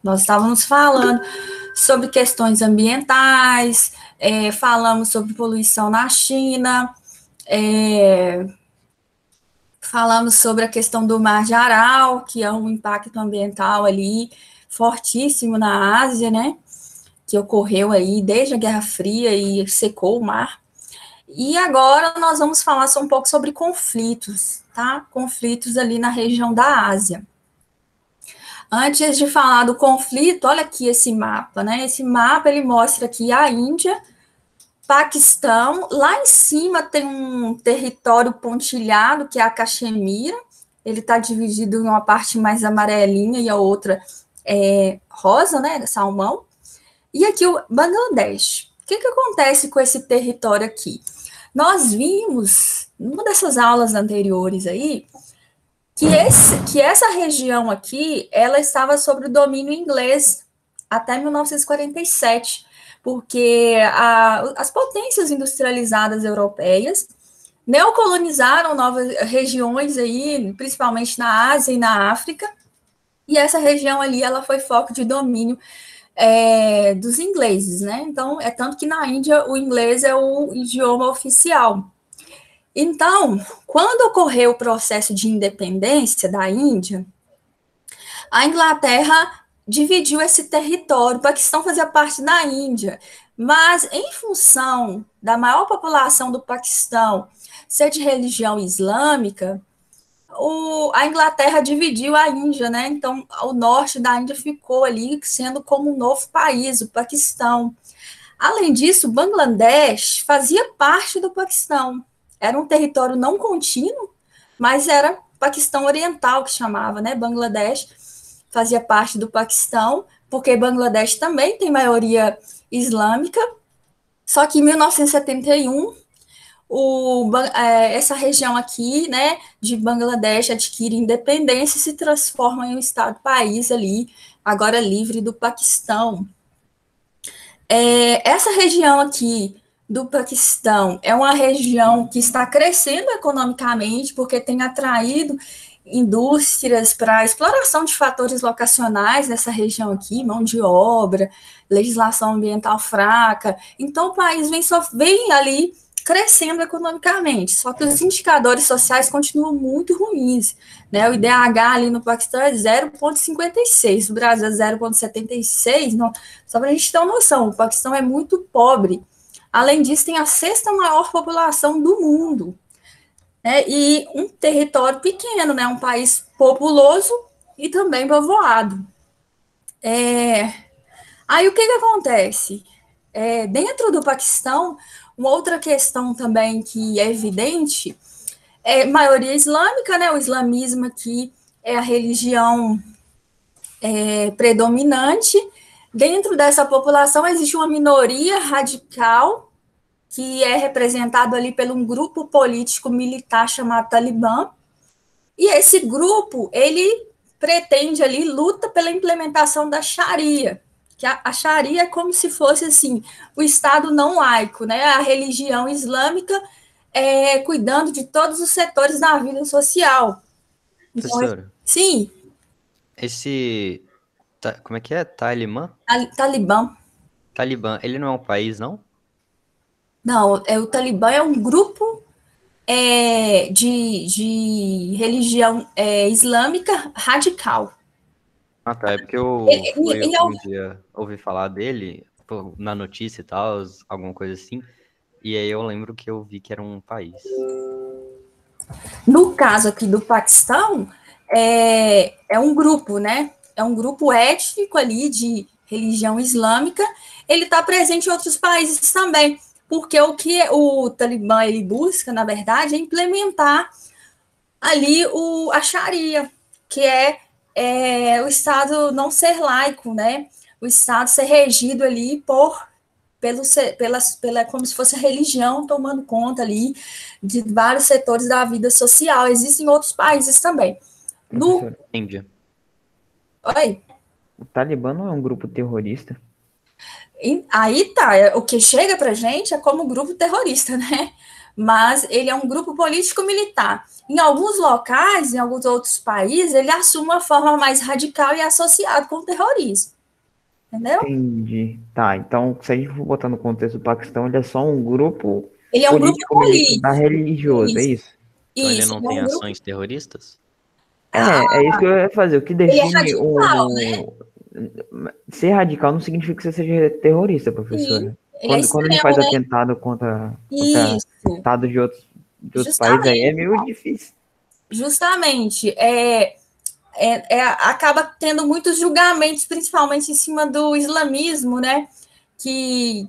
Nós estávamos falando sobre questões ambientais, falamos sobre poluição na China, falamos sobre a questão do Mar de Aral, que é um impacto ambiental ali fortíssimo na Ásia, né? Que ocorreu aí desde a Guerra Fria e secou o mar. E agora nós vamos falar um pouco sobre conflitos, tá? Conflitos ali na região da Ásia. Antes de falar do conflito, olha aqui esse mapa, né? Esse mapa ele mostra aqui a Índia, Paquistão, lá em cima tem um território pontilhado, que é a Caxemira, ele está dividido em uma parte mais amarelinha e a outra rosa, né, salmão, e aqui o Bangladesh. O que acontece com esse território aqui? Nós vimos, numa dessas aulas anteriores aí, que essa região aqui, ela estava sob o domínio inglês até 1947, porque as potências industrializadas europeias neocolonizaram novas regiões aí, principalmente na Ásia e na África, e essa região ali ela foi foco de domínio dos ingleses, né? Então, é tanto que na Índia o inglês é o idioma oficial. Então, quando ocorreu o processo de independência da Índia, a Inglaterra dividiu esse território. O Paquistão fazia parte da Índia, mas em função da maior população do Paquistão ser de religião islâmica, a Inglaterra dividiu a Índia, né? Então, o norte da Índia ficou ali sendo como um novo país, o Paquistão. Além disso, Bangladesh fazia parte do Paquistão. Era um território não contínuo, mas era Paquistão Oriental que chamava, né? Bangladesh fazia parte do Paquistão, porque Bangladesh também tem maioria islâmica, só que em 1971, essa região aqui, né, de Bangladesh adquire independência e se transforma em um Estado-país ali, agora livre do Paquistão. Essa região aqui do Paquistão é uma região que está crescendo economicamente, porque tem atraído indústrias para exploração de fatores locacionais nessa região aqui, mão de obra, legislação ambiental fraca. Então, o país vem ali crescendo economicamente, só que os indicadores sociais continuam muito ruins, né? O IDH ali no Paquistão é 0,56, no Brasil é 0,76, só para a gente ter uma noção, o Paquistão é muito pobre. Além disso, tem a sexta maior população do mundo, né? E um território pequeno, né? Um país populoso e também povoado. Aí o que acontece? Dentro do Paquistão, uma outra questão também que é evidente é maioria islâmica, né? O islamismo aqui é a religião predominante. Dentro dessa população existe uma minoria radical que é representado ali por um grupo político militar chamado Talibã, e esse grupo, ele pretende ali, luta pela implementação da Sharia, que a Sharia é como se fosse, assim, o Estado não laico, né, a religião islâmica cuidando de todos os setores da vida social. Então, Professora, sim. como é que é? Talibã? Talibã. Talibã, ele não é um país, não? Não, o Talibã é um grupo de religião islâmica radical. Ah, tá. É porque eu fui E um dia ouvir falar dele na notícia e tal, alguma coisa assim. E aí eu lembro que eu vi que era um país. no caso aqui do Paquistão, é um grupo, né? É um grupo étnico ali de religião islâmica. Ele está presente em outros países também, porque o que o Talibã ele busca, na verdade, é implementar ali a Sharia, que é o Estado não ser laico, né? O Estado ser regido ali como se fosse a religião tomando conta ali de vários setores da vida social. Existem outros países também. Professor, Índia. Oi? o Talibã não é um grupo terrorista? Aí tá, o que chega pra gente é como grupo terrorista, né? mas ele é um grupo político-militar. Em alguns locais, em alguns outros países, ele assume uma forma mais radical e é associado com o terrorismo. Entendeu? Entendi. Tá, então, se a gente for botar no contexto do Paquistão, ele é só um grupo Ele é um grupo político-militar político. religioso, é Isso. isso? Então ele Isso, não ele é tem um grupo. ações terroristas? É isso que eu ia fazer. O que Ele é define radical, né? Ser radical não significa que você seja terrorista, Sim, professora. ele é Quando a gente extremo, faz né? atentado contra Isso, Estado de outros países, aí é justamente, meio difícil. justamente. Acaba tendo muitos julgamentos, principalmente em cima do islamismo, né? Que,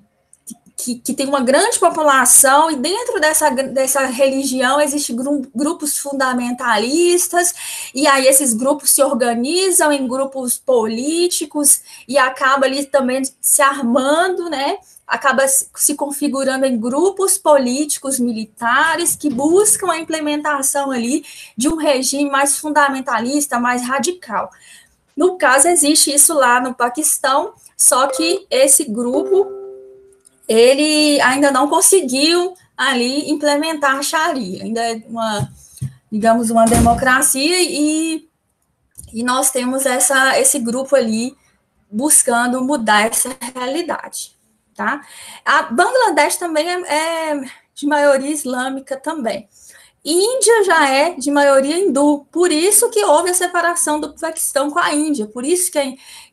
que tem uma grande população, e dentro dessa religião existem grupos fundamentalistas, e aí esses grupos se organizam em grupos políticos, e acaba ali também se armando, né? Acaba se configurando em grupos políticos militares que buscam a implementação ali de um regime mais fundamentalista, mais radical. No caso, existe isso lá no Paquistão, só que esse grupo ele ainda não conseguiu ali implementar a Sharia, ainda é digamos, uma democracia, e nós temos esse grupo ali buscando mudar essa realidade, tá? A Bangladesh também é de maioria islâmica também. Índia já é de maioria hindu, por isso que houve a separação do Paquistão com a Índia, por isso que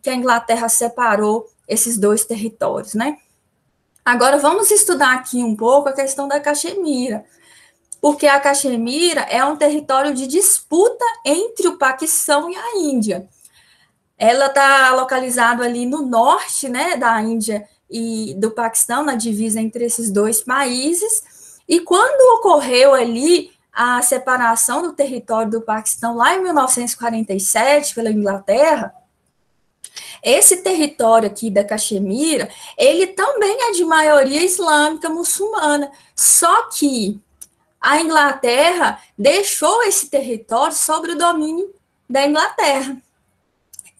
a Inglaterra separou esses dois territórios, né? Agora, vamos estudar aqui um pouco a questão da Caxemira, porque a Caxemira é um território de disputa entre o Paquistão e a Índia. Ela está localizada ali no norte, né, da Índia e do Paquistão, na divisa entre esses dois países, e quando ocorreu ali a separação do território do Paquistão, lá em 1947, pela Inglaterra, esse território aqui da Caxemira, ele também é de maioria islâmica muçulmana, só que a Inglaterra deixou esse território sob o domínio da Inglaterra.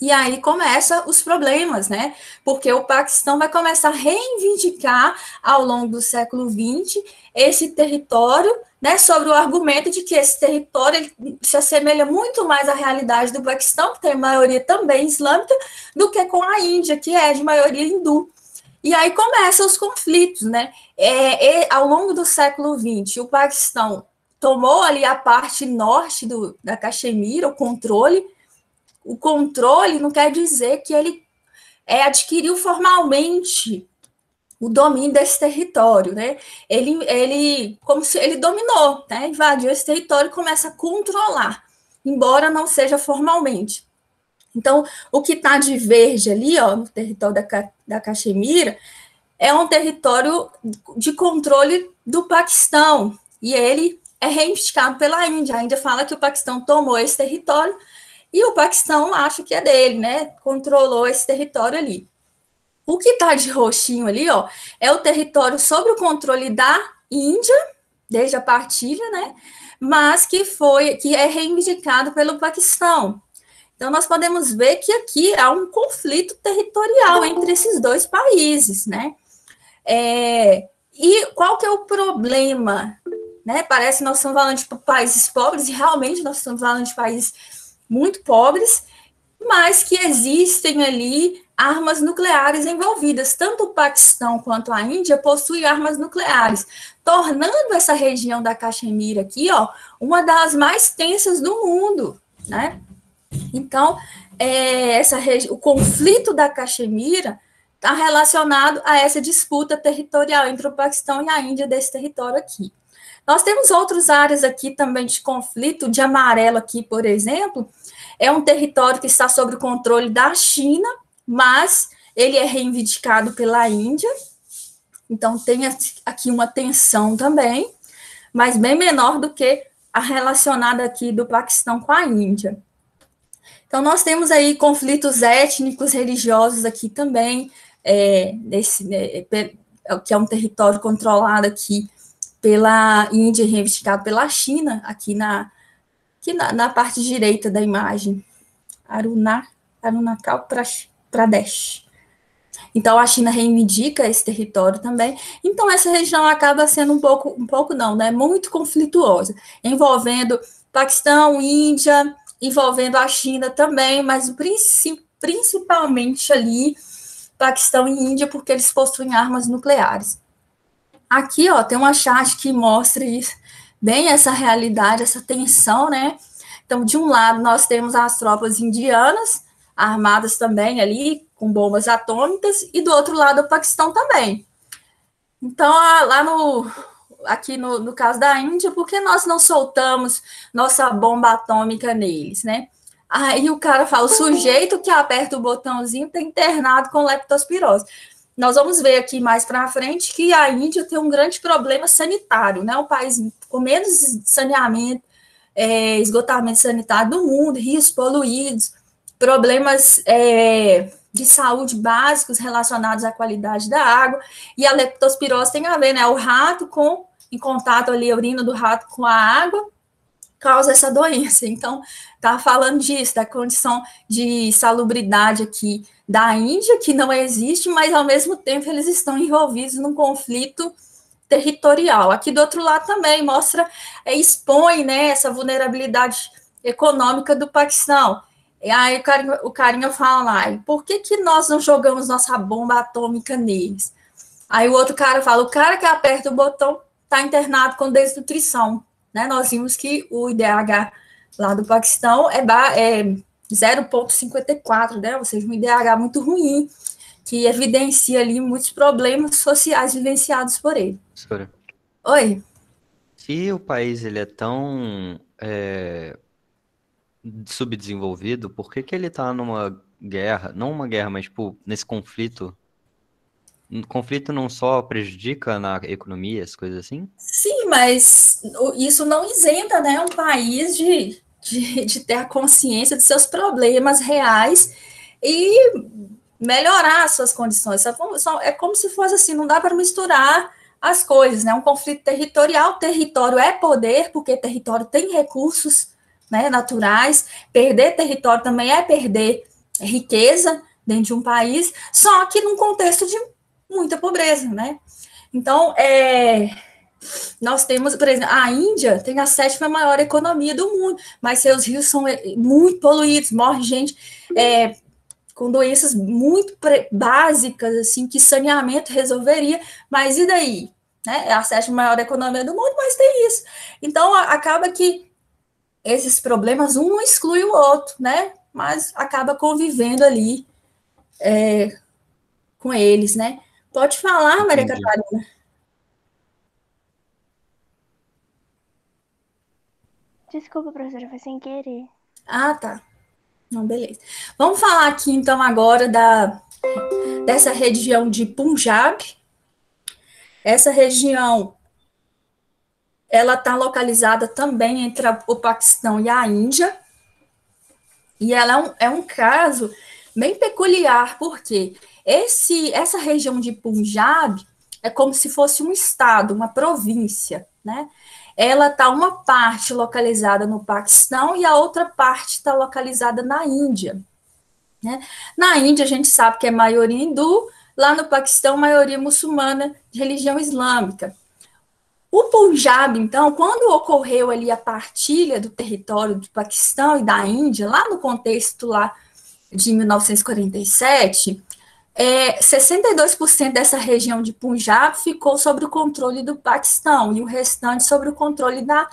E aí começam os problemas, né? Porque o Paquistão vai começar a reivindicar ao longo do século XX esse território, né? Sobre o argumento de que esse território ele se assemelha muito mais à realidade do Paquistão, que tem maioria também islâmica, do que com a Índia, que é de maioria hindu. E aí começam os conflitos, né? Ao longo do século XX, o Paquistão tomou ali a parte norte da Caxemira, o controle. O controle não quer dizer que ele adquiriu formalmente o domínio desse território, né? Como se ele dominou, né? Invadiu esse território e começa a controlar, embora não seja formalmente. Então, o que está de verde ali, ó, no território da Caxemira, é um território de controle do Paquistão, e ele é reivindicado pela Índia. A Índia fala que o Paquistão tomou esse território, e o Paquistão acha que é dele, né? Controlou esse território ali. O que está de roxinho ali, ó, é o território sob o controle da Índia, desde a partilha, né? Mas que é reivindicado pelo Paquistão. Então, nós podemos ver que aqui há um conflito territorial entre esses dois países, né? E qual que é o problema? Né? Parece que nós estamos falando de países pobres, e realmente nós estamos falando de países muito pobres, mas que existem ali armas nucleares envolvidas. Tanto o Paquistão quanto a Índia possuem armas nucleares, tornando essa região da Caxemira aqui, ó, uma das mais tensas do mundo, né? Então, o conflito da Caxemira está relacionado a essa disputa territorial entre o Paquistão e a Índia desse território aqui. Nós temos outras áreas aqui também de conflito, de amarelo aqui, por exemplo, é um território que está sob o controle da China, mas ele é reivindicado pela Índia, então tem aqui uma tensão também, mas bem menor do que a relacionada aqui do Paquistão com a Índia. Então, nós temos aí conflitos étnicos, religiosos aqui também, que é um território controlado aqui pela Índia e reivindicado pela China, aqui na parte direita da imagem, Arunachal Pradesh. Então, a China reivindica esse território também. Então, essa região acaba sendo um pouco não, né? Muito conflituosa, envolvendo Paquistão, Índia, envolvendo a China também, mas principalmente ali Paquistão e Índia, porque eles possuem armas nucleares. Aqui, ó, tem uma chart que mostra isso, bem essa realidade, essa tensão, né? Então, de um lado, nós temos as tropas indianas, armadas também ali, com bombas atômicas, e do outro lado, o Paquistão também. Então, aqui no caso da Índia, por que nós não soltamos nossa bomba atômica neles, né? Aí o cara fala, o sujeito que aperta o botãozinho está internado com leptospirose. Nós vamos ver aqui mais para frente que a Índia tem um grande problema sanitário, né? O país com menos saneamento, esgotamento sanitário do mundo, rios poluídos, problemas de saúde básicos relacionados à qualidade da água, e a leptospirose tem a ver, né? O rato em contato ali, a urina do rato com a água, causa essa doença. Então, tá falando disso, da condição de salubridade aqui da Índia, que não existe, mas ao mesmo tempo eles estão envolvidos num conflito territorial. Aqui do outro lado também mostra, expõe, né, essa vulnerabilidade econômica do Paquistão. E aí o carinha fala lá, por que nós não jogamos nossa bomba atômica neles? Aí o outro cara fala, o cara que aperta o botão está internado com desnutrição. Né? Nós vimos que o IDH lá do Paquistão é 0,54, né? Ou seja, um IDH muito ruim, que evidencia ali muitos problemas sociais vivenciados por ele. Professora, Oi? se o país ele é tão subdesenvolvido, por que ele tá numa guerra, não uma guerra, mas tipo, nesse conflito? O conflito não só prejudica na economia, as coisas assim? Sim, mas isso não isenta, né, um país de ter a consciência de seus problemas reais e melhorar suas condições. É como se fosse assim, não dá para misturar as coisas, né? Um conflito territorial, território é poder, porque território tem recursos, né, naturais. Perder território também é perder riqueza dentro de um país, só que num contexto de muita pobreza, né? Então, nós temos, por exemplo, a Índia tem a 7ª maior economia do mundo, mas seus rios são muito poluídos, morre gente com doenças muito básicas, assim, que saneamento resolveria, mas e daí? Né? É a 7ª maior economia do mundo, mas tem isso. Então, acaba que esses problemas, um não exclui o outro, né? Mas acaba convivendo ali com eles, né? Pode falar, Maria Entendi. Catarina. Desculpa, professora, foi sem querer. Ah, tá. Não, beleza. Vamos falar aqui, então, agora dessa região de Punjab. Essa região, ela está localizada também entre o Paquistão e a Índia. E ela é um caso bem peculiar, porque essa região de Punjab é como se fosse um estado, uma província, né? Ela está uma parte localizada no Paquistão e a outra parte está localizada na Índia. Né? Na Índia, a gente sabe que é maioria hindu, lá no Paquistão, maioria muçulmana de religião islâmica. O Punjab, então, quando ocorreu ali a partilha do território do Paquistão e da Índia, lá no contexto lá de 1947, 62% dessa região de Punjab ficou sob o controle do Paquistão e o restante sob o controle da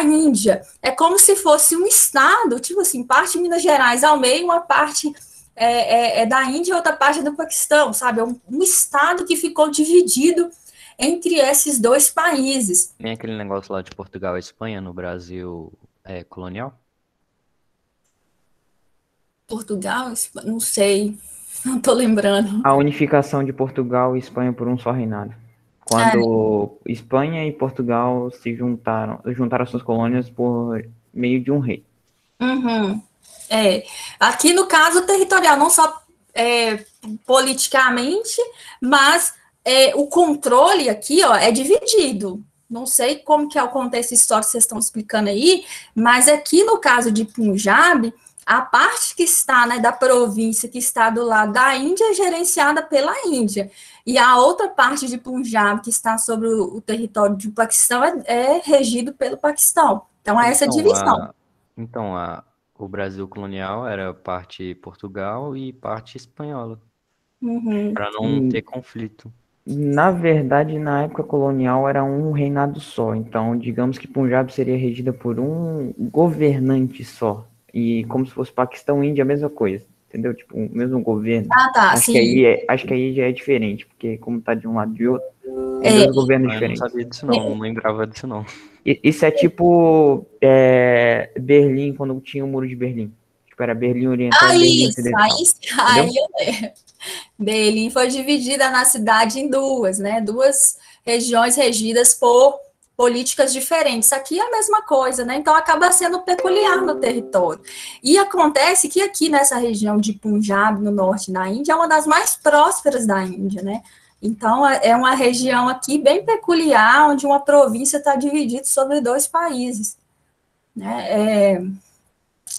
Índia. É como se fosse um estado, tipo assim, parte de Minas Gerais ao meio, uma parte da Índia e outra parte do Paquistão, sabe? É um estado que ficou dividido entre esses dois países. Tem aquele negócio lá de Portugal e Espanha no Brasil colonial? Portugal, não sei, não estou lembrando. A unificação de Portugal e Espanha por um só reinado. Quando Espanha e Portugal se juntaram suas colônias por meio de um rei. Uhum. Aqui no caso territorial, não só politicamente, mas o controle aqui, ó, é dividido. Não sei como que é o contexto histórico que vocês estão explicando aí, mas aqui no caso de Punjab, A parte que está, né, da província que está do lado da Índia é gerenciada pela Índia. E a outra parte de Punjab, que está sobre o território do Paquistão, é regido pelo Paquistão. Então, há essa Então, divisão. o Brasil colonial era parte Portugal e parte espanhola, Uhum. para não Hum, ter conflito. Na verdade, na época colonial era um reinado só. Então, digamos que Punjab seria regida por um governante só. E como se fosse Paquistão e Índia, a mesma coisa. Entendeu? Tipo, o mesmo governo. Ah, tá, sim. Acho que aí já é diferente, porque como tá de um lado e de outro, tem É, dois governos Ah, eu não diferentes. sabia disso não, não lembrava disso não. Isso é tipo Berlim, quando tinha o Muro de Berlim. Tipo, era Berlim Oriental e Berlim isso, Ocidental. aí Entendeu? eu lembro. Berlim foi dividida na cidade em duas, né? Duas regiões regidas por políticas diferentes. Aqui é a mesma coisa, né? Então acaba sendo peculiar no território. E acontece que aqui nessa região de Punjab, no norte da Índia, é uma das mais prósperas da Índia, né? Então é uma região aqui bem peculiar, onde uma província está dividida sobre dois países, né?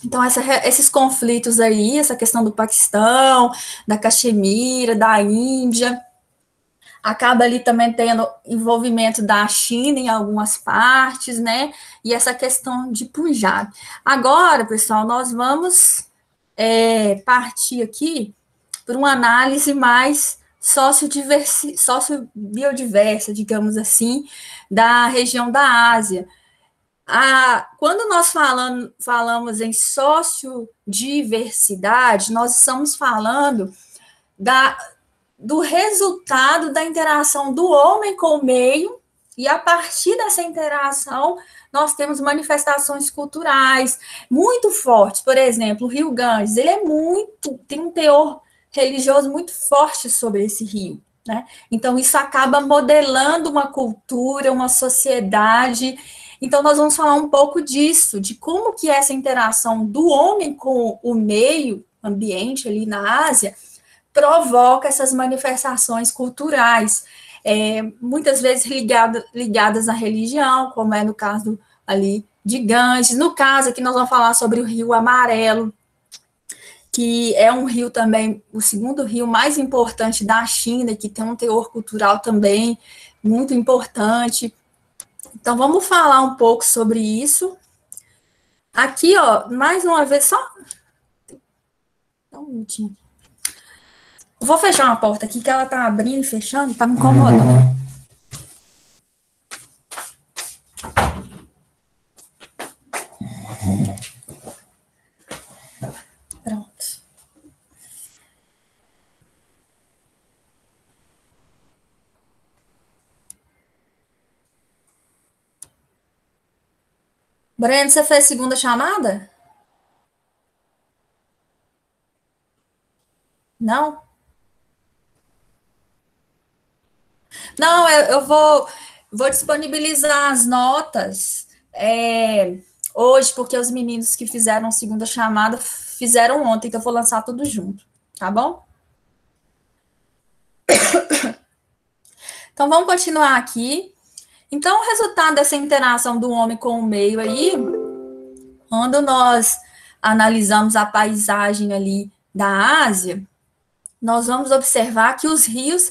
Então, esses conflitos aí, essa questão do Paquistão, da Caxemira, da Índia, acaba ali também tendo envolvimento da China em algumas partes, né? E essa questão de Punjab. Agora, pessoal, nós vamos partir aqui por uma análise mais sociobiodiversa, digamos assim, da região da Ásia. Quando nós falamos em sociodiversidade, nós estamos falando da, do resultado da interação do homem com o meio, e a partir dessa interação, nós temos manifestações culturais muito fortes. Por exemplo, o Rio Ganges, ele tem um teor religioso muito forte sobre esse rio, né? Então, isso acaba modelando uma cultura, uma sociedade. Então, nós vamos falar um pouco disso, de como que essa interação do homem com o meio ambiente ali na Ásia provoca essas manifestações culturais, muitas vezes ligadas à religião, como é no caso ali de Ganges. No caso aqui nós vamos falar sobre o Rio Amarelo, que é um rio também, o segundo rio mais importante da China, que tem um teor cultural também muito importante. Então, vamos falar um pouco sobre isso. Aqui, ó, mais uma vez, só um minutinho. Vou fechar uma porta aqui que ela tá abrindo e fechando, tá me incomodando. Pronto. Breno, você fez segunda chamada? Não? Não, eu vou disponibilizar as notas hoje, porque os meninos que fizeram segunda chamada fizeram ontem, então eu vou lançar tudo junto, tá bom? Então, vamos continuar aqui. Então, o resultado dessa interação do homem com o meio aí, quando nós analisamos a paisagem ali da Ásia, nós vamos observar que os rios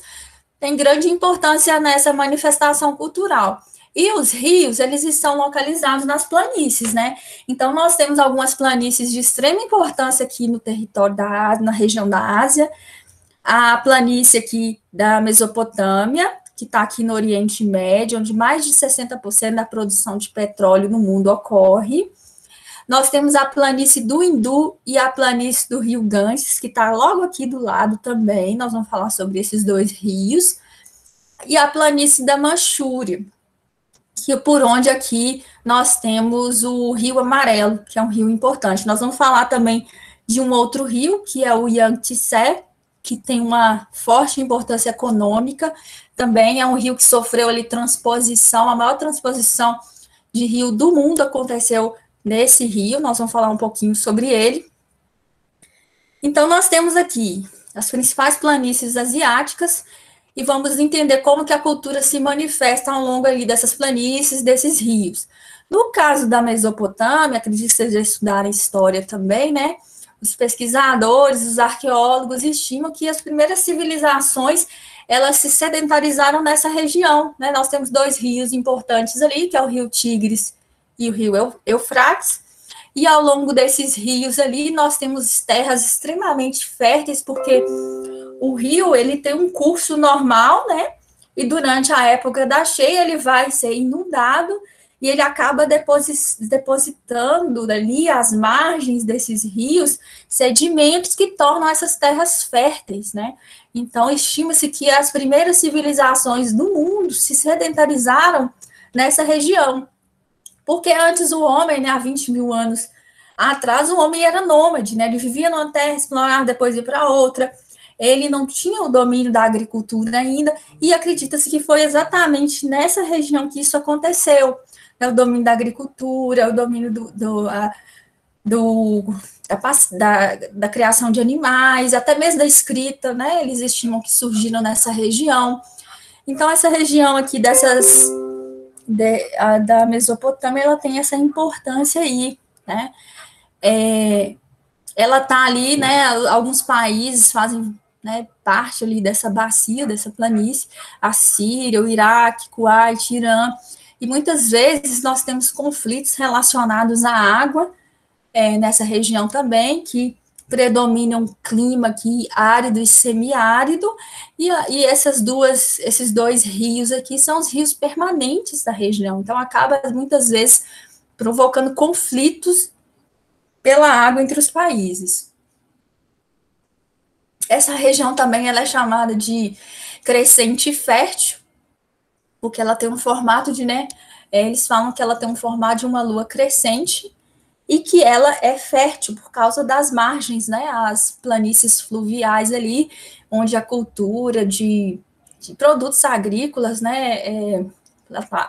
têm grande importância nessa manifestação cultural. E os rios, eles estão localizados nas planícies, né? Então, nós temos algumas planícies de extrema importância aqui no território da Ásia, na região da Ásia. A planície aqui da Mesopotâmia, que está aqui no Oriente Médio, onde mais de 60% da produção de petróleo no mundo ocorre. Nós temos a planície do Hindu e a planície do Rio Ganges, que está logo aqui do lado também. Nós vamos falar sobre esses dois rios. E a planície da Manchúria, que por onde aqui nós temos o Rio Amarelo, que é um rio importante. Nós vamos falar também de um outro rio, que é o Yangtze, que tem uma forte importância econômica. Também é um rio que sofreu ali transposição, a maior transposição de rio do mundo aconteceu nesse rio. Nós vamos falar um pouquinho sobre ele. Então, nós temos aqui as principais planícies asiáticas e vamos entender como que a cultura se manifesta ao longo ali dessas planícies, desses rios. No caso da Mesopotâmia, acredito que vocês já estudaram história também, né? Os pesquisadores, os arqueólogos estimam que as primeiras civilizações elas se sedentarizaram nessa região, né? Nós temos dois rios importantes ali, que é o rio Tigres e o rio Eufrates, e ao longo desses rios ali nós temos terras extremamente férteis, porque o rio ele tem um curso normal, né? E durante a época da cheia ele vai ser inundado e ele acaba depositando ali às margens desses rios sedimentos que tornam essas terras férteis, né? Então, estima-se que as primeiras civilizações do mundo se sedentarizaram nessa região. Porque antes o homem, né, há 20 mil anos atrás, o homem era nômade, né? Ele vivia numa terra, explorava, depois ia para outra. Ele não tinha o domínio da agricultura ainda, e acredita-se que foi exatamente nessa região que isso aconteceu. O domínio da agricultura, o domínio da criação de animais, até mesmo da escrita, né? Eles estimam que surgiram nessa região. Então, essa região aqui da Mesopotâmia, ela tem essa importância aí, né? Ela está ali, né? Alguns países fazem, né, parte ali dessa bacia, dessa planície, a Síria, o Iraque, Kuwait, Irã, e muitas vezes nós temos conflitos relacionados à água, nessa região também, que predomina um clima aqui árido e semiárido, e esses dois rios aqui são os rios permanentes da região, então acaba muitas vezes provocando conflitos pela água entre os países. Essa região também ela é chamada de crescente fértil, porque ela tem um formato de, né, eles falam que ela tem um formato de uma lua crescente, e que ela é fértil por causa das margens, né, as planícies fluviais ali, onde a cultura de produtos agrícolas, né,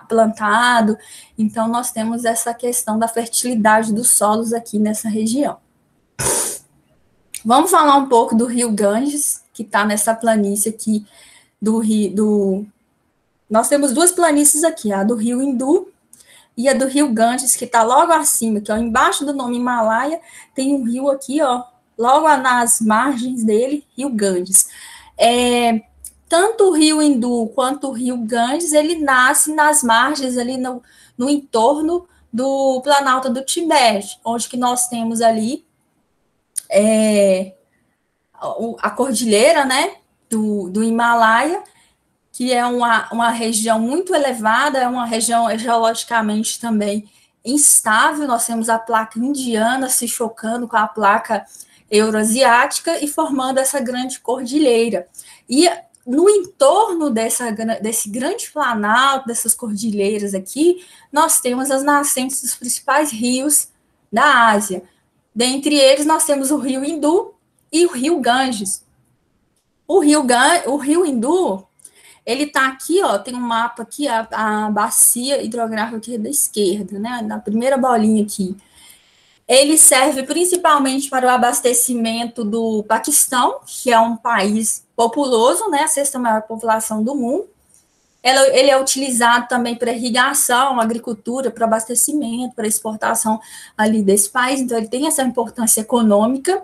plantado, então nós temos essa questão da fertilidade dos solos aqui nessa região. Vamos falar um pouco do rio Ganges, que está nessa planície aqui nós temos duas planícies aqui, a do rio Hindu e a do rio Ganges, que está logo acima, que ó, embaixo do nome Himalaia, tem um rio aqui, ó, logo nas margens dele, rio Ganges. Tanto o rio Hindu quanto o rio Ganges, ele nasce nas margens ali no entorno do Planalto do Tibete, onde que nós temos ali a cordilheira, né, do Himalaia, que é uma região muito elevada, é uma região geologicamente também instável. Nós temos a placa indiana se chocando com a placa euroasiática e formando essa grande cordilheira. E no entorno desse grande planalto, dessas cordilheiras aqui, nós temos as nascentes dos principais rios da Ásia. Dentre eles, nós temos o rio Hindu e o rio Ganges. O rio Hindu, ele está aqui, ó, tem um mapa aqui, a bacia hidrográfica aqui da esquerda, né, na primeira bolinha aqui. Ele serve principalmente para o abastecimento do Paquistão, que é um país populoso, né, a sexta maior população do mundo. Ele é utilizado também para irrigação, agricultura, para abastecimento, para exportação ali desse país, então ele tem essa importância econômica.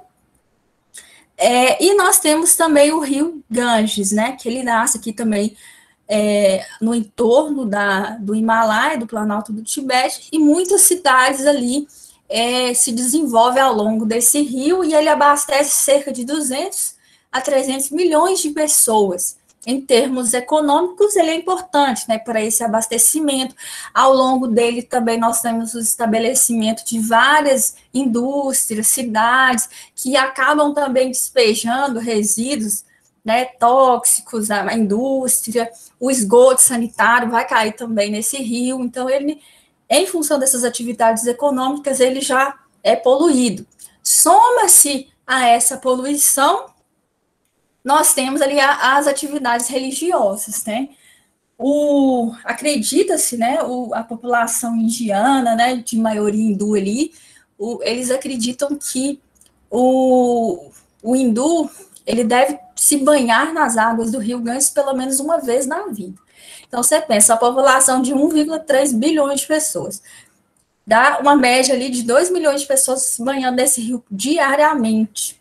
E nós temos também o rio Ganges, né, que ele nasce aqui também no entorno do Himalaia, do Planalto do Tibete, e muitas cidades ali se desenvolvem ao longo desse rio, e ele abastece cerca de 200 a 300 milhões de pessoas. Em termos econômicos, ele é importante, né, para esse abastecimento. Ao longo dele também nós temos o estabelecimento de várias indústrias, cidades, que acabam também despejando resíduos, né, tóxicos, a indústria, o esgoto sanitário vai cair também nesse rio. Então, ele, em função dessas atividades econômicas, ele já é poluído. Soma-se a essa poluição, nós temos ali as atividades religiosas, né? Acredita-se, né, a população indiana, né, de maioria hindu ali, eles acreditam que o hindu, ele deve se banhar nas águas do rio Ganges pelo menos uma vez na vida. Então, você pensa, a população de 1,3 bilhões de pessoas. dá uma média ali de 2 milhões de pessoas banhando nesse rio diariamente.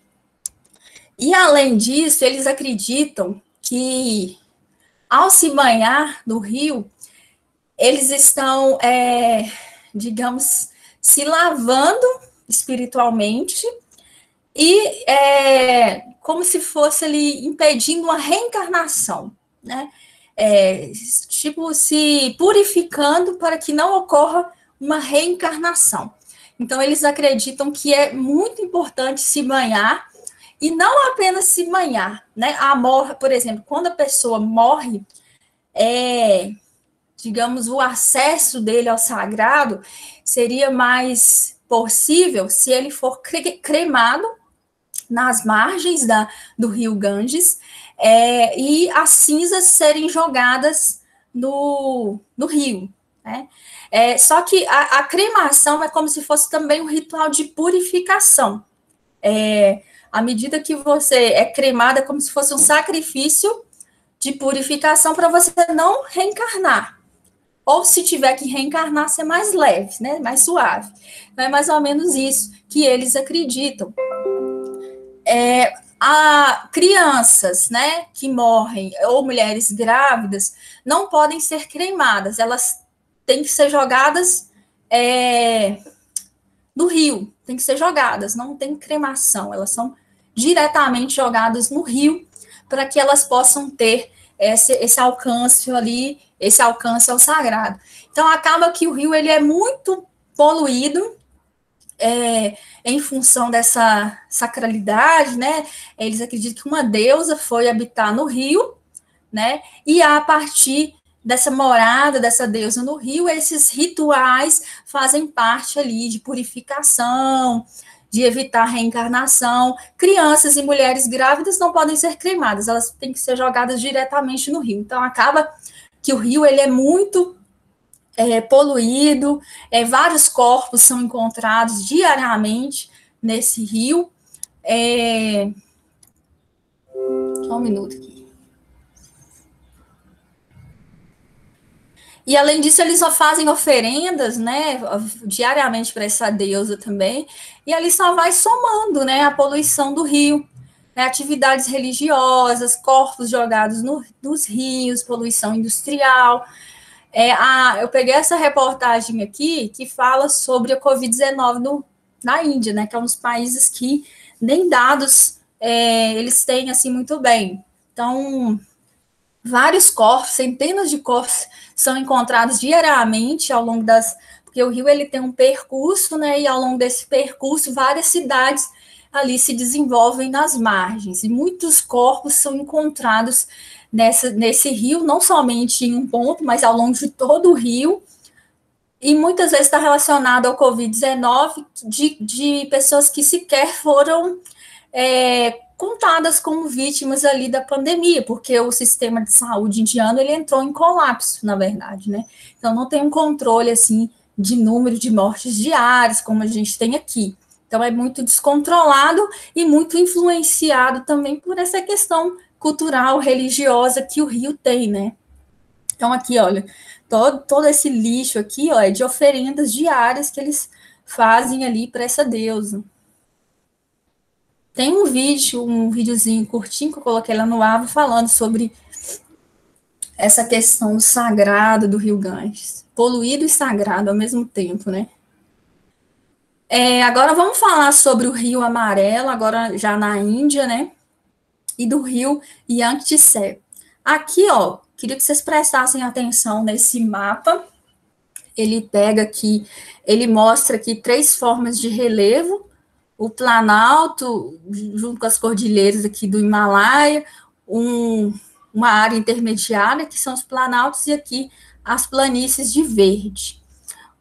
E, além disso, eles acreditam que, ao se banhar no rio, eles estão, digamos, se lavando espiritualmente e como se fosse ali impedindo uma reencarnação, né? Tipo, se purificando para que não ocorra uma reencarnação. Então, eles acreditam que é muito importante se banhar, e não apenas se banhar, né? Por exemplo, quando a pessoa morre, digamos, o acesso dele ao sagrado seria mais possível se ele for cremado nas margens do rio Ganges, e as cinzas serem jogadas no rio, né? Só que a cremação é como se fosse também um ritual de purificação. À medida que você é cremada, é como se fosse um sacrifício de purificação para você não reencarnar. Ou, se tiver que reencarnar, ser mais leve, né? Mais suave. Então, é mais ou menos isso que eles acreditam. Crianças, né, que morrem, ou mulheres grávidas, não podem ser cremadas. Elas têm que ser jogadas no rio. Tem que ser jogadas, não tem cremação. Elas são diretamente jogadas no rio para que elas possam ter esse alcance ali, esse alcance ao sagrado. Então, acaba que o rio ele é muito poluído em função dessa sacralidade, né? Eles acreditam que uma deusa foi habitar no rio, né? E a partir dessa morada dessa deusa no rio, esses rituais fazem parte ali de purificação, de evitar reencarnação. Crianças e mulheres grávidas não podem ser cremadas, elas têm que ser jogadas diretamente no rio. Então, acaba que o rio ele é muito poluído, vários corpos são encontrados diariamente nesse rio. Só um minuto aqui. E, além disso, eles só fazem oferendas, né, diariamente para essa deusa também, e ali só vai somando, né, a poluição do rio, né, atividades religiosas, corpos jogados nos rios, poluição industrial. Eu peguei essa reportagem aqui que fala sobre a Covid-19 na Índia, né, que é um dos países que nem dados eles têm assim muito bem. Então, vários corpos, centenas de corpos são encontrados diariamente ao longo porque o rio ele tem um percurso, né, e ao longo desse percurso várias cidades ali se desenvolvem nas margens, e muitos corpos são encontrados nesse rio, não somente em um ponto, mas ao longo de todo o rio, e muitas vezes está relacionado ao Covid-19 de pessoas que sequer foram contadas como vítimas ali da pandemia, porque o sistema de saúde indiano ele entrou em colapso, na verdade, né? Então não tem um controle assim de número de mortes diárias como a gente tem aqui. Então é muito descontrolado e muito influenciado também por essa questão cultural, religiosa que o rio tem, né? Então aqui, olha, todo esse lixo aqui, ó, é de oferendas diárias que eles fazem ali para essa deusa. Tem um videozinho curtinho que eu coloquei lá no Avo falando sobre essa questão do sagrado do rio Ganges. Poluído e sagrado ao mesmo tempo, né? Agora vamos falar sobre o rio Amarelo, agora já na Índia, né? E do rio Yangtze. Aqui, ó, queria que vocês prestassem atenção nesse mapa. Ele pega aqui, ele mostra aqui 3 formas de relevo. O Planalto, junto com as cordilheiras aqui do Himalaia, uma área intermediária, que são os planaltos, e aqui as planícies de verde.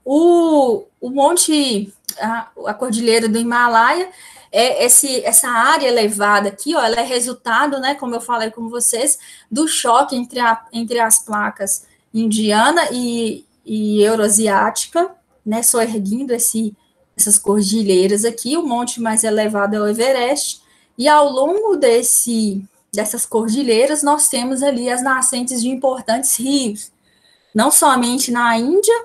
O monte, a cordilheira do Himalaia, essa área elevada aqui, ó, ela é resultado, né, como eu falei com vocês, do choque entre as placas indiana e euroasiática, né, soerguindo essas cordilheiras aqui. O monte mais elevado é o Everest, e ao longo dessas cordilheiras nós temos ali as nascentes de importantes rios, não somente na Índia,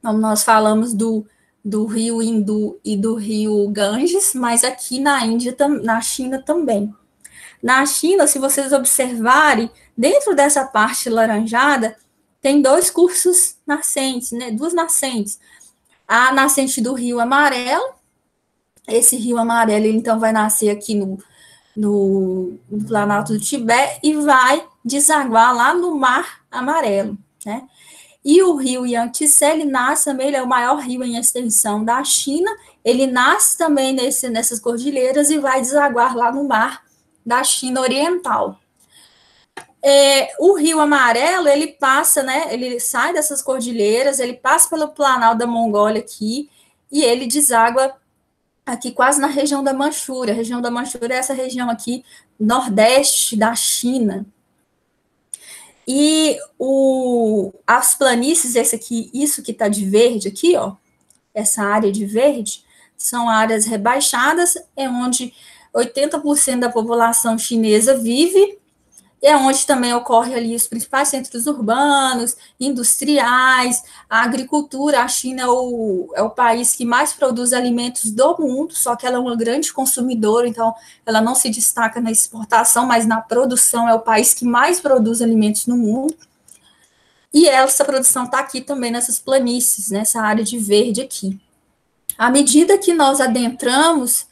como nós falamos do do rio Hindu e do rio Ganges, mas aqui na Índia, na China também. Na China, se vocês observarem, dentro dessa parte laranjada, tem dois cursos nascentes, né? Duas nascentes. A nascente do Rio Amarelo, esse Rio Amarelo, ele, então, vai nascer aqui no Planalto do Tibete e vai desaguar lá no Mar Amarelo, né? E o rio Yangtze, ele nasce também, ele é o maior rio em extensão da China, ele nasce também nessas cordilheiras e vai desaguar lá no Mar da China Oriental. O Rio Amarelo, ele passa, né, ele sai dessas cordilheiras, ele passa pelo Planalto da Mongólia aqui, e ele deságua aqui quase na região da Manchúria. A região da Manchúria é essa região aqui, nordeste da China. E as planícies, isso que está de verde aqui, ó, essa área de verde, são áreas rebaixadas, é onde 80% da população chinesa vive, é onde também ocorre ali os principais centros urbanos, industriais, a agricultura. A China é o país que mais produz alimentos do mundo, só que ela é uma grande consumidora, então ela não se destaca na exportação, mas na produção é o país que mais produz alimentos no mundo. E essa produção está aqui também nessas planícies, nessa área de verde aqui. À medida que nós adentramos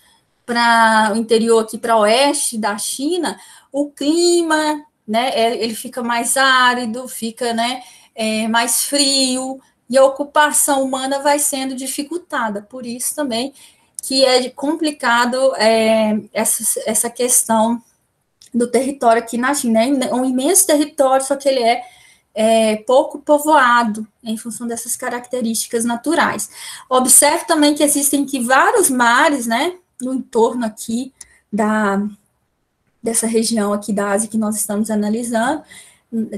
para o interior aqui, para o oeste da China, o clima, né, ele fica mais árido, fica, né, mais frio, e a ocupação humana vai sendo dificultada. Por isso também que é complicado essa questão do território aqui na China. É um imenso território, só que ele é pouco povoado, em função dessas características naturais. Observe também que existem aqui vários mares, né, no entorno aqui dessa região aqui da Ásia que nós estamos analisando.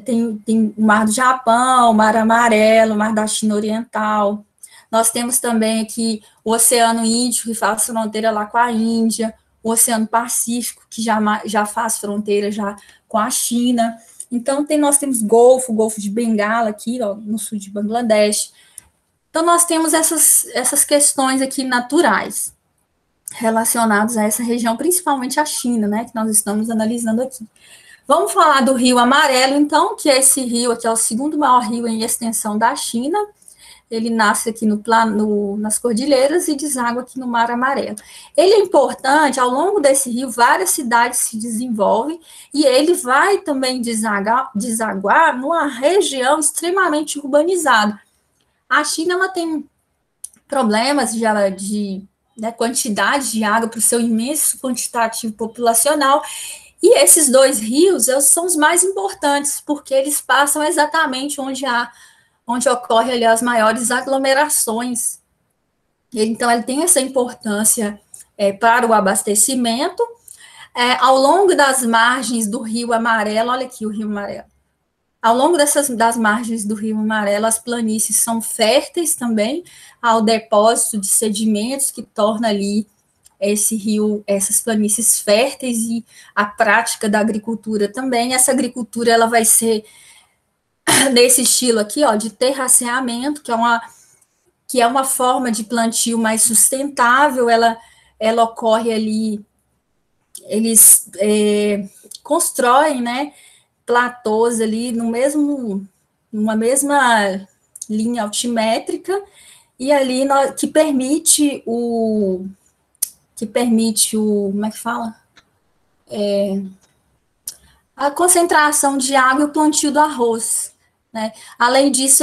Tem o Mar do Japão, o Mar Amarelo, o Mar da China Oriental. Nós temos também aqui o Oceano Índico, que faz fronteira lá com a Índia, o Oceano Pacífico, que já faz fronteira já com a China. Então, nós temos o Golfo de Bengala aqui, ó, no sul de Bangladesh. Então, nós temos essas questões aqui naturais relacionados a essa região, principalmente a China, né, que nós estamos analisando aqui. Vamos falar do Rio Amarelo, então, que é esse rio aqui, é o segundo maior rio em extensão da China. Ele nasce aqui nas cordilheiras e deságua aqui no Mar Amarelo. Ele é importante, ao longo desse rio, várias cidades se desenvolvem, e ele vai também desaguar numa região extremamente urbanizada. A China, ela tem problemas de quantidade de água para o seu imenso quantitativo populacional, e esses dois rios são os mais importantes, porque eles passam exatamente onde ocorre ali as maiores aglomerações. Então, ele tem essa importância para o abastecimento. Ao longo das margens do Rio Amarelo, olha aqui o Rio Amarelo, ao longo das margens do Rio Amarelo, as planícies são férteis também ao depósito de sedimentos que torna ali esse rio, essas planícies férteis, e a prática da agricultura também. Essa agricultura ela vai ser nesse estilo aqui, ó, de terraceamento, que é uma forma de plantio mais sustentável. Ela ocorre ali, eles constroem, né, platôs ali numa mesma linha altimétrica, e ali que permite como é que fala? A concentração de água e o plantio do arroz, né? Além disso,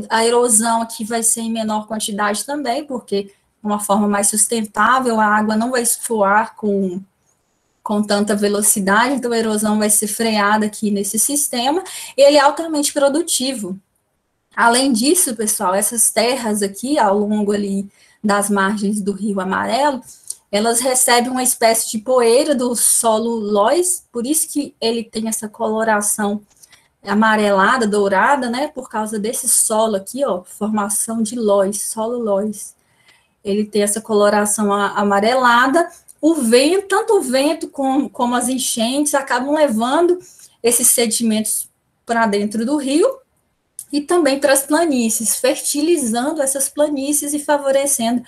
a erosão aqui vai ser em menor quantidade também, porque uma forma mais sustentável, a água não vai escoar com tanta velocidade, então a erosão vai ser freada aqui nesse sistema, e ele é altamente produtivo. Além disso, pessoal, essas terras aqui, ao longo ali das margens do Rio Amarelo, elas recebem uma espécie de poeira do solo lós, por isso que ele tem essa coloração amarelada, dourada, né, por causa desse solo aqui, ó, formação de lós, solo lós. Ele tem essa coloração amarelada. Tanto o vento como as enchentes acabam levando esses sedimentos para dentro do rio, e também para as planícies, fertilizando essas planícies e favorecendo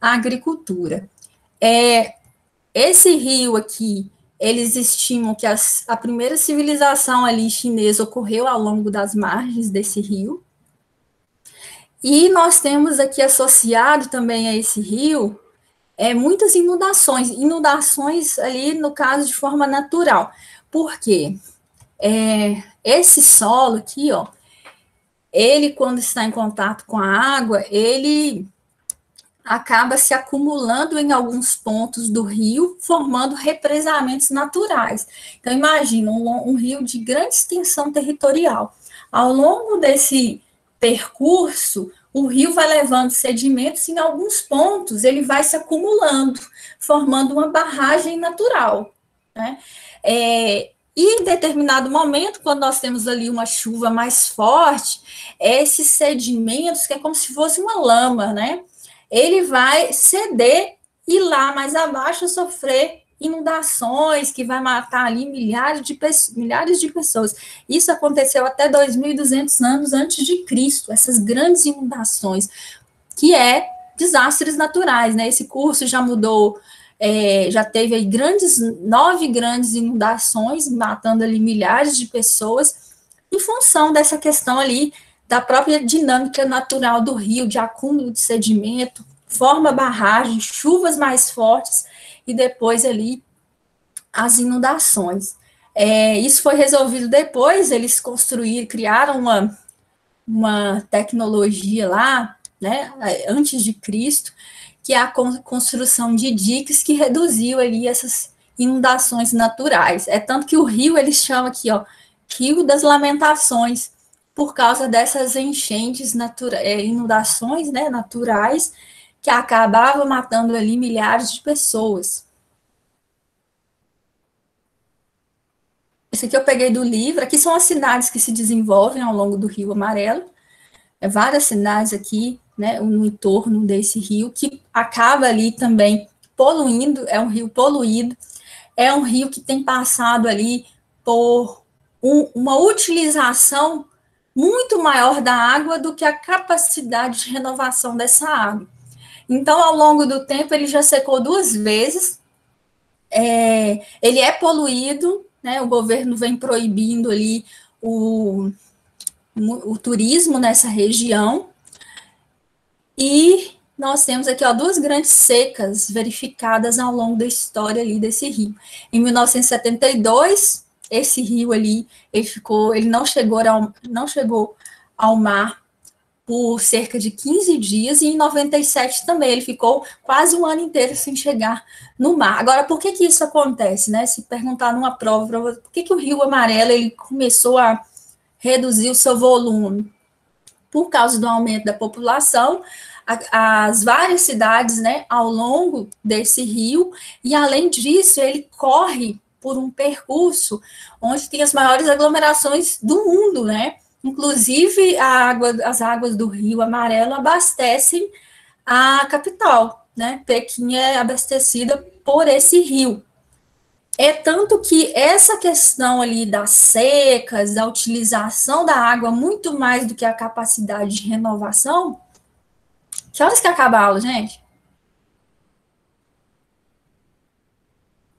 a agricultura. Esse rio aqui, eles estimam que a primeira civilização ali chinesa ocorreu ao longo das margens desse rio. E nós temos aqui associado também a esse rio muitas inundações ali, no caso, de forma natural. Por quê? Esse solo aqui, ó, ele, quando está em contato com a água, ele acaba se acumulando em alguns pontos do rio, formando represamentos naturais. Então, imagina um rio de grande extensão territorial. Ao longo desse percurso, o rio vai levando sedimentos e, em alguns pontos, ele vai se acumulando, formando uma barragem natural, né? E em determinado momento, quando nós temos ali uma chuva mais forte, esses sedimentos, que é como se fosse uma lama, né? Ele vai ceder e lá mais abaixo sofrer inundações que vai matar ali milhares de pessoas. Isso aconteceu até 2.200 anos antes de Cristo, essas grandes inundações, que desastres naturais, né? Esse curso já mudou, já teve aí 9 grandes inundações, matando ali milhares de pessoas, em função dessa questão ali da própria dinâmica natural do rio, de acúmulo de sedimento, forma barragem, chuvas mais fortes, e depois ali as inundações. Isso foi resolvido depois, eles criaram uma tecnologia lá, né, antes de Cristo, que é a construção de diques que reduziu ali essas inundações naturais. Tanto que o rio, eles chamam aqui, ó, Rio das Lamentações, por causa dessas enchentes, inundações, né, naturais, que acabavam matando ali milhares de pessoas. Esse aqui eu peguei do livro. Aqui são as cidades que se desenvolvem ao longo do Rio Amarelo. Várias cidades aqui, né, no entorno desse rio, que acaba ali também poluindo, é um rio poluído, é um rio que tem passado ali por uma utilização muito maior da água do que a capacidade de renovação dessa água. Então, ao longo do tempo, ele já secou 2 vezes, ele é poluído, né, o governo vem proibindo ali o turismo nessa região, e nós temos aqui, ó, 2 grandes secas verificadas ao longo da história ali desse rio. Em 1972, esse rio ali, ele não chegou ao mar por cerca de 15 dias, e em 97 também, ele ficou quase um ano inteiro sem chegar no mar. Agora, por que isso acontece, né? Se perguntar numa prova, por que o Rio Amarelo ele começou a reduzir o seu volume? Por causa do aumento da população, as várias cidades, né, ao longo desse rio, e além disso, ele corre por um percurso onde tem as maiores aglomerações do mundo, né? Inclusive, as águas do Rio Amarelo abastecem a capital, né? Pequim é abastecida por esse rio. Tanto que essa questão ali das secas, da utilização da água, muito mais do que a capacidade de renovação. Que horas que acaba a aula, gente?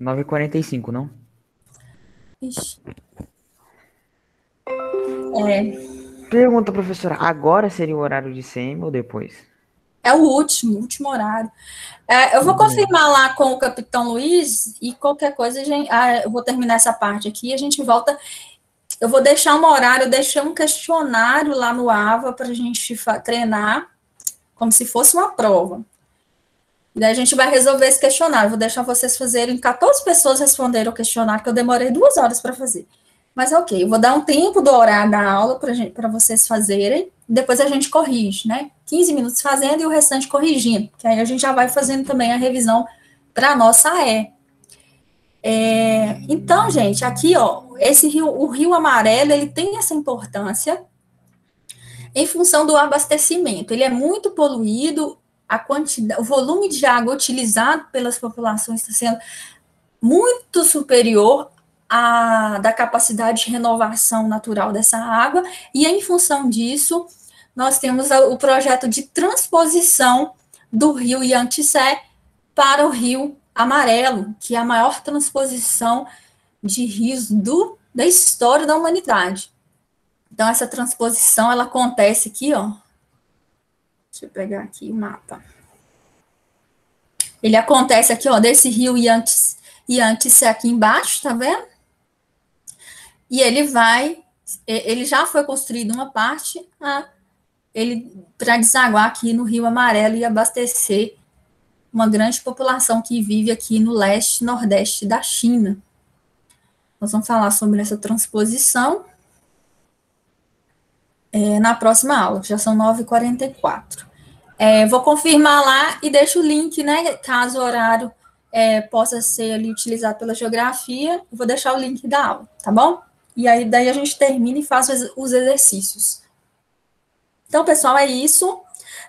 9h45, não? Ixi. Pergunta, professora, agora seria o horário de CM ou depois? É o último horário. Eu vou confirmar lá com o Capitão Luiz, e qualquer coisa, eu vou terminar essa parte aqui, a gente volta. Eu vou deixar um horário, eu deixei um questionário lá no AVA para a gente treinar, como se fosse uma prova. E daí a gente vai resolver esse questionário. Vou deixar vocês fazerem, 14 pessoas responderam o questionário, que eu demorei 2 horas para fazer. Mas ok, eu vou dar um tempo do horário da aula para vocês fazerem, depois a gente corrige, né? 15 minutos fazendo e o restante corrigindo, que aí a gente já vai fazendo também a revisão para a nossa AE. Então, gente, aqui, ó, o Rio Amarelo, ele tem essa importância em função do abastecimento. Ele é muito poluído, o volume de água utilizado pelas populações está sendo muito superior da capacidade de renovação natural dessa água, e em função disso, nós temos o projeto de transposição do rio Yangtze para o rio Amarelo, que é a maior transposição de rios da história da humanidade. Então, essa transposição, ela acontece aqui, ó. Deixa eu pegar aqui o mapa. Ele acontece aqui, ó, desse rio Yangtze aqui embaixo, tá vendo? E ele já foi construído uma parte, para desaguar aqui no Rio Amarelo e abastecer uma grande população que vive aqui no leste e nordeste da China. Nós vamos falar sobre essa transposição na próxima aula, já são 9h44. Vou confirmar lá e deixo o link, né, caso o horário possa ser ali utilizado pela geografia, eu vou deixar o link da aula, tá bom? E aí daí a gente termina e faz os exercícios. Então, pessoal, é isso.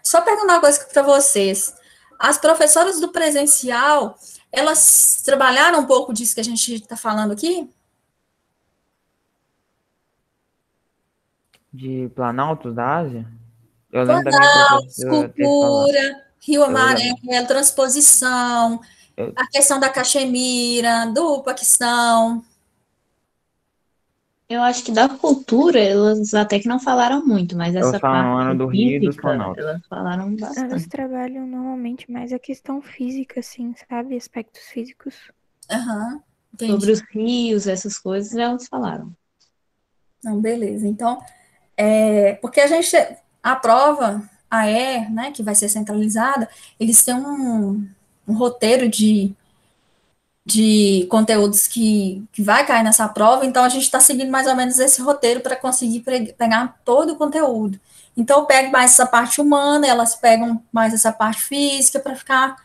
Só perguntar uma coisa para vocês. As professoras do presencial, elas trabalharam um pouco disso que a gente está falando aqui? De Planaltos da Ásia? Eu lembro da minha professora ter falado. Cultura, Rio Amarelo, transposição, a questão da Caxemira, do Paquistão. Eu acho que da cultura, elas até que não falaram muito, mas essa parte do Rio e dos física, Planaltos. elas falaram Elas bastante. trabalham normalmente mais a questão física, assim, sabe? Aspectos físicos. Aham, entendi. Sobre os rios, essas coisas, elas falaram. Não, beleza. Então, porque a prova, né, que vai ser centralizada, eles têm um roteiro de conteúdos que vai cair nessa prova, então a gente está seguindo mais ou menos esse roteiro para conseguir pegar todo o conteúdo. Então, eu pego mais essa parte humana, elas pegam mais essa parte física para ficar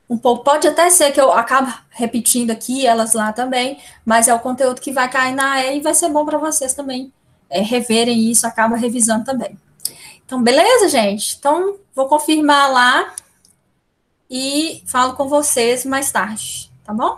um pouco. Pode até ser que eu acabe repetindo aqui, elas lá também, mas é o conteúdo que vai cair na AE e vai ser bom para vocês também reverem isso, acaba revisando também. Então, beleza, gente? Então, vou confirmar lá e falo com vocês mais tarde, tá bom?